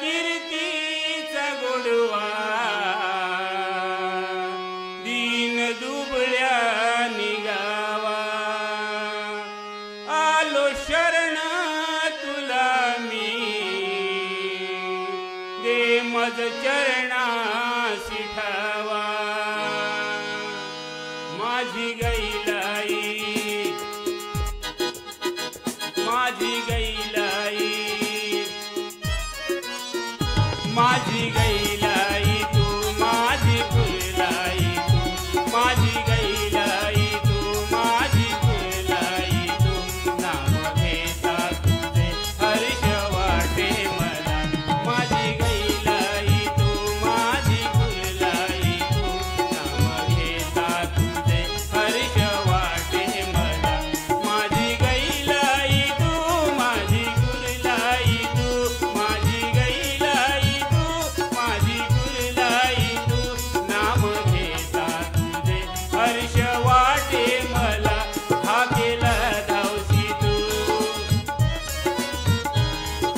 कीर्तीचा गोडवा दीन दुबळ्या निगावा आलो शरण तुला मी दे मज चरणासी ठावा माझी गैलाई माझी गैलाई माझी गैलाई तू माझी फुललाई तू माझी गैलाई तू माझी फुललाई तू नाम घेता तुझे हर्ष वाटे मला माझी गैलाई तू माझी फुललाई तू नाम घेता तुझे हर्ष वाटे मला माझी गैलाई तू माझी फुललाई तू माझी गैलाई तू माझी फुललाई तू नाम घेता तुझे हर्ष वाटे मला हाकेला धावशी तू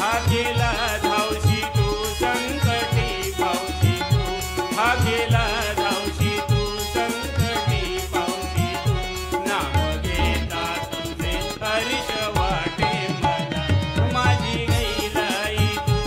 हाकेला धावशी तू संकटी पावशी तू हाकेला धावशी तू संकटी पावशी तू नाम घेता तुझे हर्ष वाटे मला माझी गैलाई तू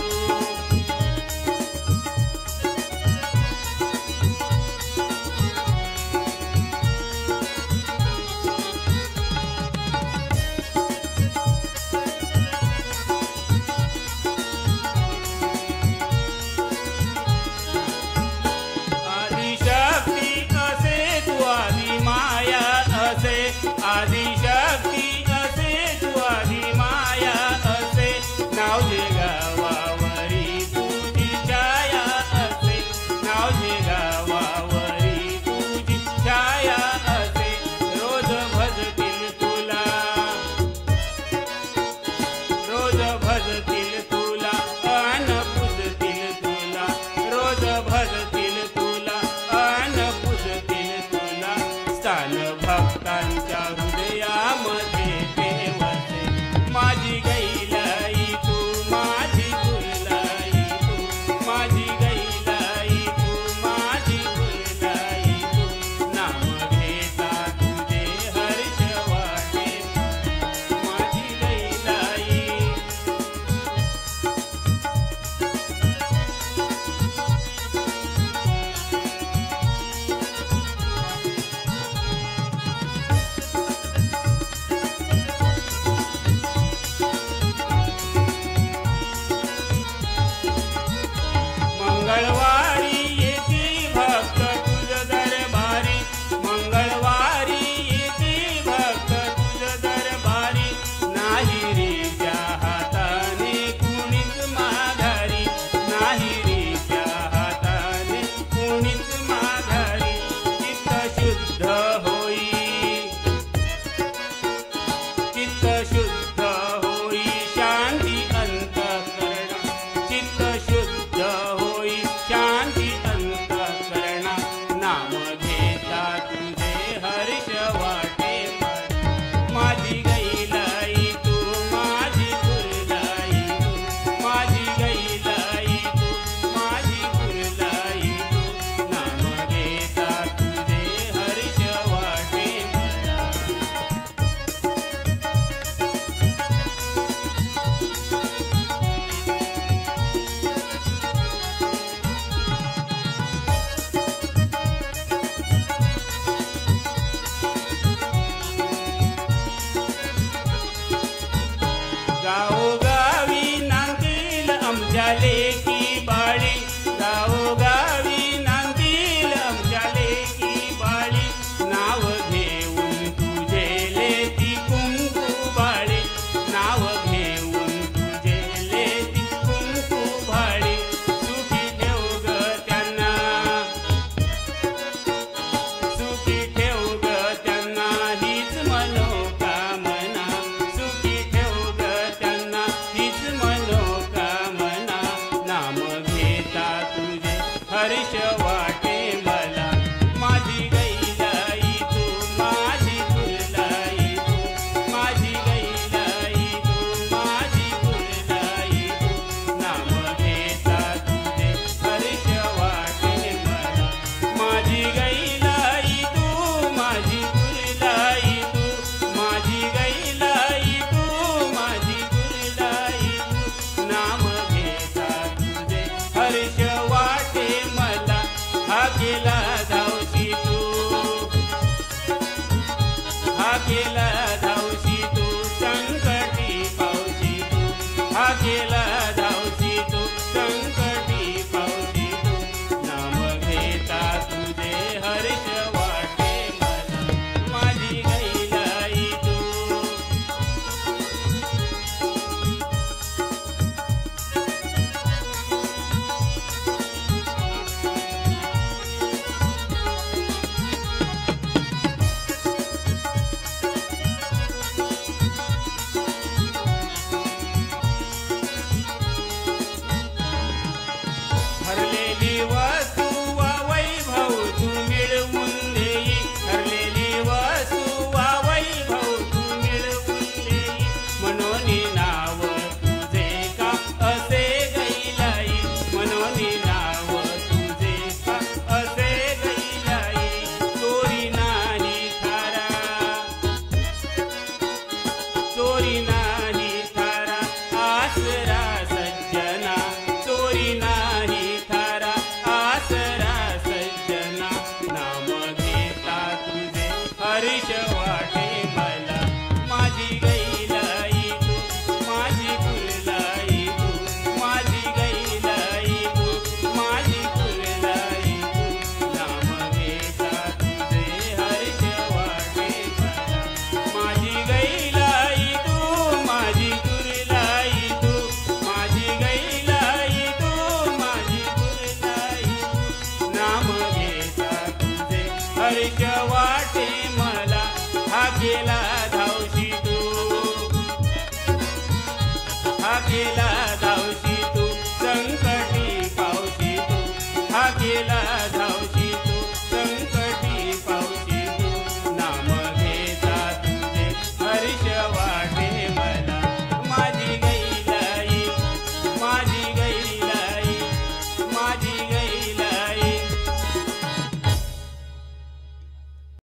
धावशी तू संकटी